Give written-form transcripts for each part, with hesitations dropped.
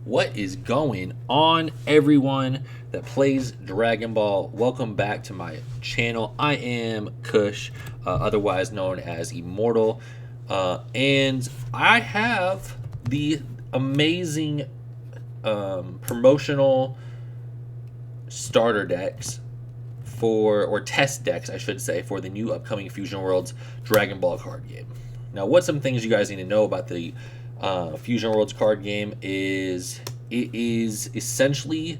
What is going on, everyone that plays Dragon Ball? Welcome back to my channel. I am Kush, otherwise known as Immortal, and I have the amazing promotional starter decks or test decks, I should say, for the new upcoming Fusion Worlds Dragon Ball card game. Now, what some things you guys need to know about the Fusion Worlds card game is it is essentially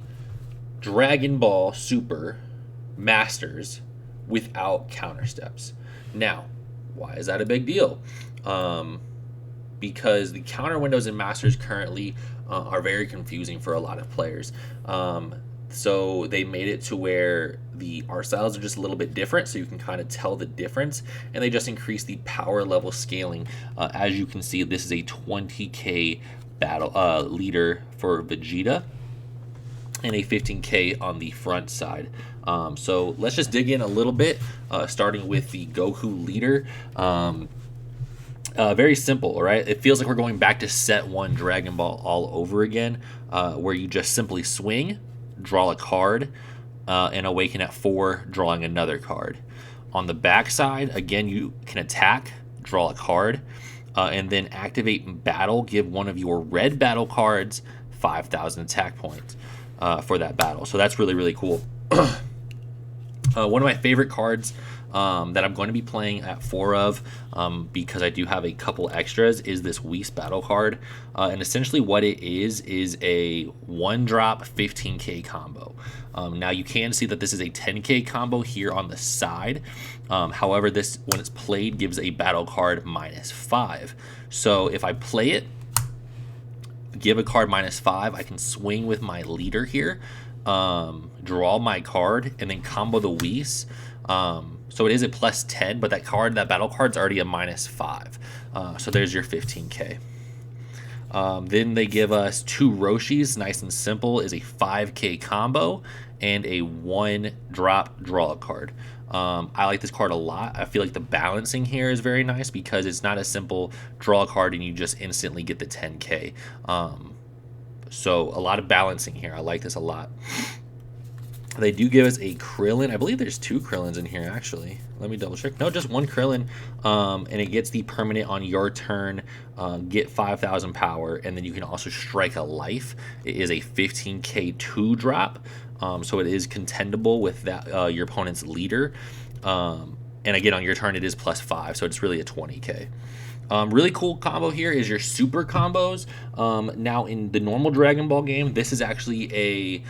Dragon Ball Super Masters without counter steps. Now, why is that a big deal? Because the counter windows in Masters currently are very confusing for a lot of players. So they made it to where the art styles are just a little bit different, so you can kind of tell the difference, and they just increase the power level scaling. As you can see, this is a 20k battle leader for Vegeta and a 15k on the front side. So let's just dig in a little bit, starting with the Goku leader. Very simple, right? It feels like we're going back to set 1 Dragon Ball all over again, where you just simply swing, draw a card, and awaken at 4, drawing another card. On the back side, again, you can attack, draw a card, and then activate battle. Give one of your red battle cards 5,000 attack points for that battle. So that's really, really cool. One of my favorite cards that I'm going to be playing at 4 of, because I do have a couple extras, is this Whis battle card. And essentially what it is a 1-drop 15k combo. Now you can see that this is a 10k combo here on the side. However, this, when it's played, gives a battle card -5. So if I play it, give a card -5, I can swing with my leader here, draw my card, and then combo the Whis. So it is a +10, but that battle card's already a -5. So there's your 15k. Then they give us 2 Roshis, nice and simple, is a 5k combo and a 1-drop draw card. I like this card a lot. I feel like the balancing here is very nice because it's not a simple draw card and you just instantly get the 10k. So a lot of balancing here. I like this a lot. They do give us a Krillin. I believe there's 2 Krillins in here, actually. Let me double check. No, just 1 Krillin. And it gets the permanent on your turn. Get 5,000 power. And then you can also strike a life. It is a 15k 2-drop. So it is contendable with that your opponent's leader. And again, on your turn, it is +5. So it's really a 20k. Really cool combo here is your super combos. Now in the normal Dragon Ball game, this is actually a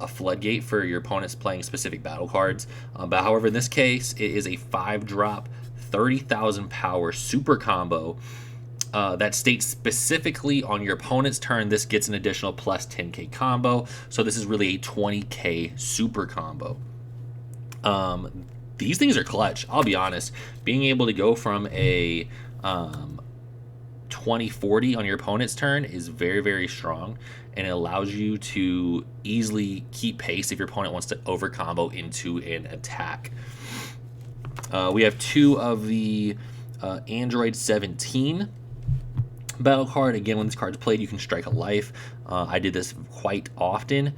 floodgate for your opponents playing specific battle cards. But however, in this case, it is a 5-drop 30,000 power super combo that states specifically on your opponent's turn, this gets an additional +10k combo. So this is really a 20k super combo. These things are clutch, I'll be honest. Being able to go from a 20-40 on your opponent's turn is very, very strong, and it allows you to easily keep pace if your opponent wants to over combo into an attack. We have 2 of the Android 17 battle card. Again, when this card's played, you can strike a life. I did this quite often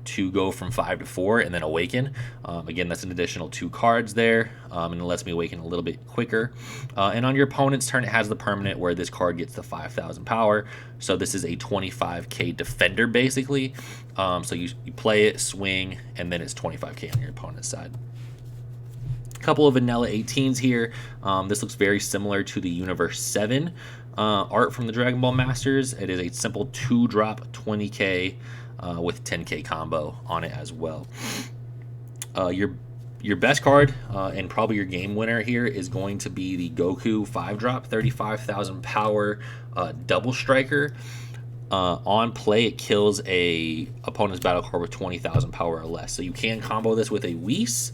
to go from 5 to 4 and then awaken. Again, that's an additional 2 cards there, and it lets me awaken a little bit quicker. And on your opponent's turn, it has the permanent where this card gets the 5,000 power. So this is a 25k defender, basically. So you play it, swing, and then it's 25k on your opponent's side. Couple of vanilla 18s here. This looks very similar to the Universe 7 art from the Dragon Ball Masters. It is a simple 2-drop 20k with 10k combo on it as well. Your best card and probably your game winner here is going to be the Goku 5-drop 35,000 power double striker. On play, it kills a opponent's battle card with 20,000 power or less. So you can combo this with a Whis,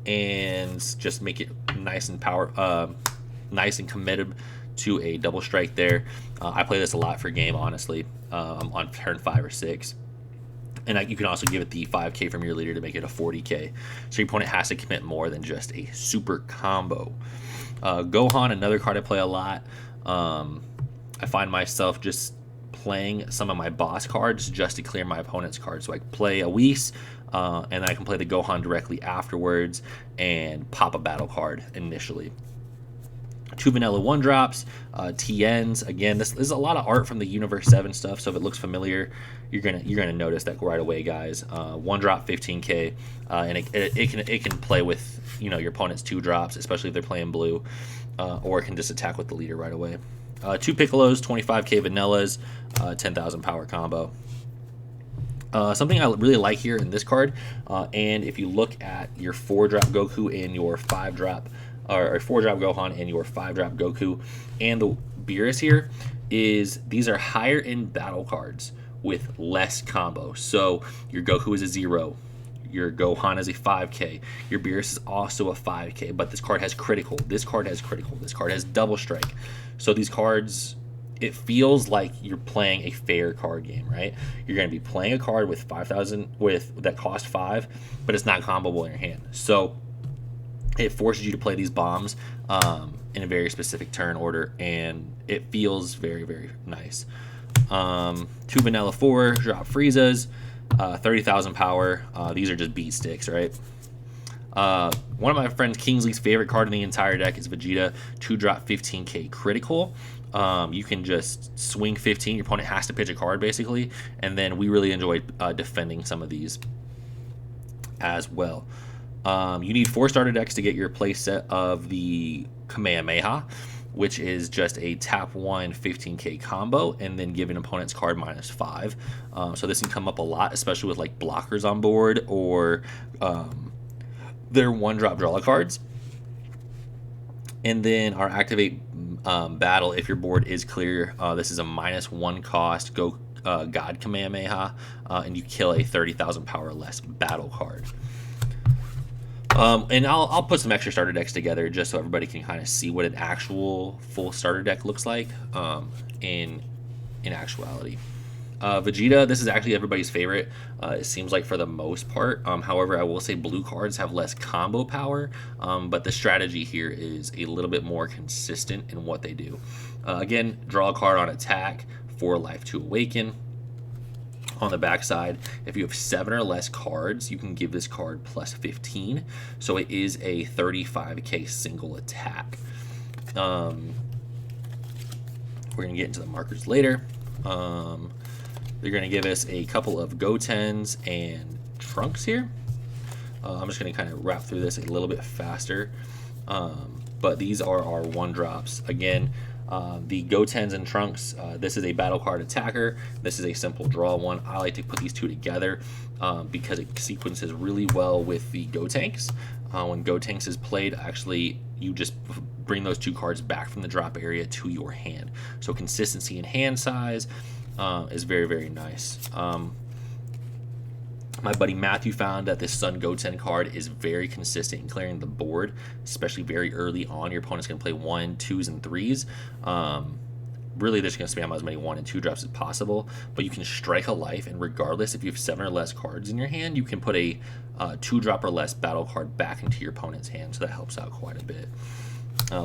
and just make it nice and nice and committed to a double strike there. I play this a lot for game, honestly, on turn 5 or 6. And you can also give it the 5k from your leader to make it a 40k. So your opponent has to commit more than just a super combo. Gohan, another card I play a lot. I find myself just playing some of my boss cards just to clear my opponent's cards. So I play a Whis, and then I can play the Gohan directly afterwards and pop a battle card initially. 2 vanilla 1-drops, TNs. Again, this is a lot of art from the Universe 7 stuff, so if it looks familiar, you're gonna notice that right away, guys. 1-drop 15k, and it can play with your opponent's 2-drops, especially if they're playing blue, or it can just attack with the leader right away. 2 Piccolos, 25k vanillas, 10,000 power combo. Something I really like here in this card, and if you look at your 4-drop Goku and your 5-drop, or 4-drop Gohan and your 5-drop Goku, and the Beerus here, is these are higher end battle cards with less combo. So your Goku is a 0, your Gohan is a 5k, your Beerus is also a 5k, but this card has critical, this card has critical, this card has double strike. So these cards, it feels like you're playing a fair card game, right? You're going to be playing a card with 5,000 that cost 5, but it's not comboable in your hand. So it forces you to play these bombs in a very specific turn order, and it feels very, very nice. 2 vanilla 4-drop Friezas, 30,000 power. These are just beat sticks, right? One of my friends Kingsley's favorite card in the entire deck is Vegeta, 2-drop 15k critical. You can just swing 15, your opponent has to pitch a card basically, and then we really enjoy defending some of these as well. You need 4 starter decks to get your play set of the Kamehameha, which is just a tap 1 15k combo and then give an opponent's card -5. So this can come up a lot, especially with like blockers on board or their 1-drop draw cards. And then our activate battle, if your board is clear, this is a -1 cost God Kamehameha, and you kill a 30,000 power or less battle card. And I'll put some extra starter decks together just so everybody can kind of see what an actual full starter deck looks like in actuality. Vegeta, this is actually everybody's favorite. It seems like for the most part. However, I will say blue cards have less combo power, but the strategy here is a little bit more consistent in what they do. Again, draw a card on attack for life to awaken. On the back side, if you have 7 or less cards, you can give this card +15. So it is a 35k single attack. We're going to get into the markers later. They're going to give us a couple of Gotens and Trunks here. I'm just going to kind of wrap through this a little bit faster. But these are our 1-drops. Again, the Gotens and Trunks, this is a battle card attacker. This is a simple draw one. I like to put these two together because it sequences really well with the Gotenks. When Gotenks is played, actually, you just bring those 2 cards back from the drop area to your hand. So consistency in hand size is very, very nice. My buddy Matthew found that this Sun Goten card is very consistent in clearing the board, especially very early on. Your opponent's going to play 1, 2s, and 3s. Really, they're just going to spam as many 1 and 2 drops as possible, but you can strike a life, and regardless if you have 7 or less cards in your hand, you can put a 2-drop or less battle card back into your opponent's hand, so that helps out quite a bit.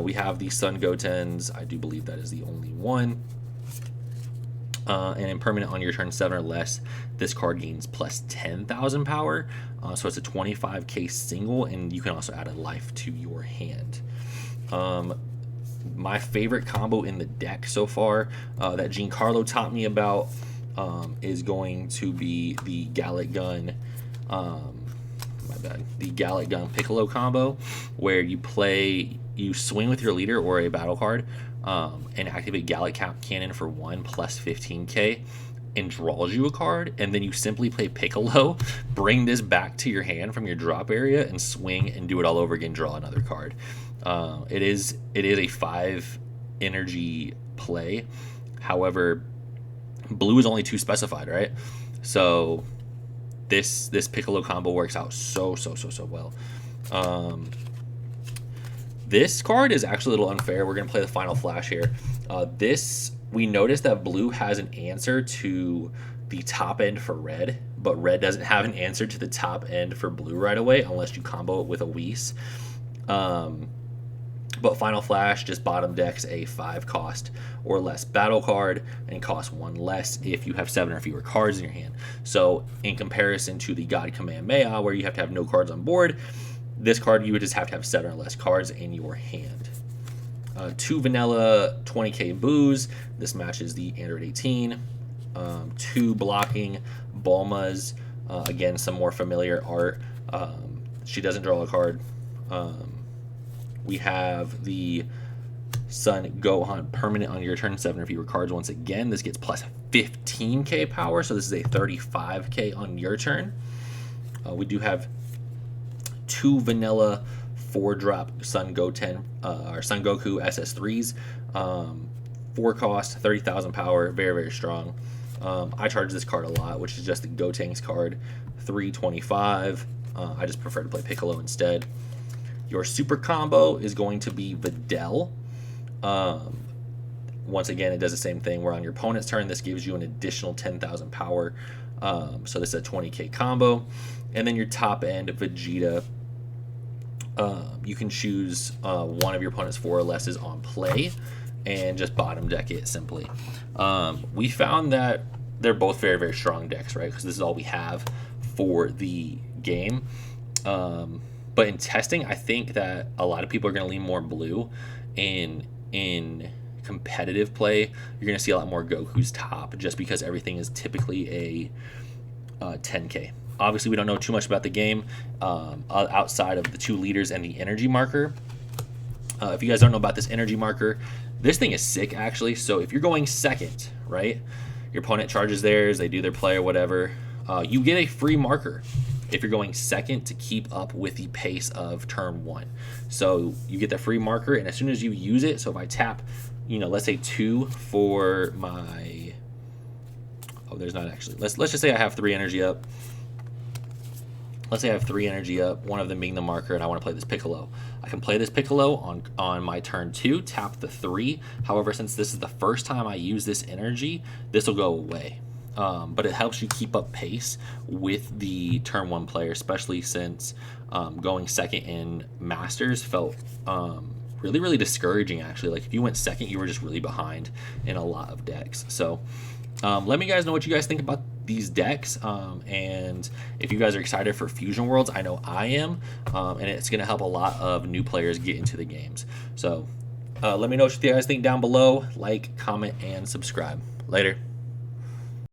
We have the Sun Gotens. I do believe that is the only one. And in permanent on your turn 7 or less, this card gains plus 10,000 power. So it's a 25k single, and you can also add a life to your hand. My favorite combo in the deck so far that Giancarlo taught me about is going to be the Gallic Gun. The Gallic Gun Piccolo combo, where you swing with your leader or a battle card, and activate Gallic Cannon for 1 plus 15k, and draws you a card, and then you simply play Piccolo, bring this back to your hand from your drop area, and swing and do it all over again, draw another card. It is a 5 energy play. However, blue is only 2 specified, right? So this Piccolo combo works out so well. This card is actually a little unfair. We're going to play the final flash here. We noticed that blue has an answer to the top end for red, but red doesn't have an answer to the top end for blue right away unless you combo it with a Whis. But Final Flash just bottom decks a 5 cost or less battle card and costs 1 less if you have 7 or fewer cards in your hand. So in comparison to the God Kamehameha, where you have to have no cards on board, this card you would just have to have 7 or less cards in your hand. 2 vanilla 20k booze. This matches the Android 18. 2 blocking Bulmas. Again, some more familiar art. She doesn't draw a card. We have the Sun Gohan permanent on your turn, 7 or fewer cards. Once again, this gets plus 15k power, so this is a 35k on your turn. We do have 2 vanilla 4-drop Sun Goten or Sun Goku SS3s. 4 cost, 30,000 power, very, very strong. I charge this card a lot, which is just the Gotenks card, 325. I just prefer to play Piccolo instead. Your super combo is going to be Videl. Once again, it does the same thing where on your opponent's turn, this gives you an additional 10,000 power. So this is a 20k combo. And then your top end, Vegeta. You can choose one of your opponent's 4 or less is on play and just bottom deck it simply. We found that they're both very, very strong decks, right? Because this is all we have for the game. But in testing, I think that a lot of people are going to lean more blue. In competitive play, you're going to see a lot more Goku's top just because everything is typically a 10k. Obviously, we don't know too much about the game outside of the 2 leaders and the energy marker. If you guys don't know about this energy marker, this thing is sick, actually. So if you're going second, right, your opponent charges theirs, they do their play or whatever, you get a free marker if you're going second to keep up with the pace of turn 1. So you get the free marker, and as soon as you use it, so if I tap, let's say 2 for my, there's not actually, let's just say I have 3 energy up. Let's say I have 3 energy up, one of them being the marker, and I want to play this Piccolo. I can play this Piccolo on my turn 2, tap the 3. However, since this is the first time I use this energy, this will go away. But it helps you keep up pace with the turn 1 player, especially since going second in Masters felt really, really discouraging, actually. Like, if you went second, you were just really behind in a lot of decks. So let me guys know what you guys think about these decks, and if you guys are excited for Fusion Worlds. I know I am, and it's going to help a lot of new players get into the games. So let me know what you guys think down below. Like, comment, and subscribe. Later.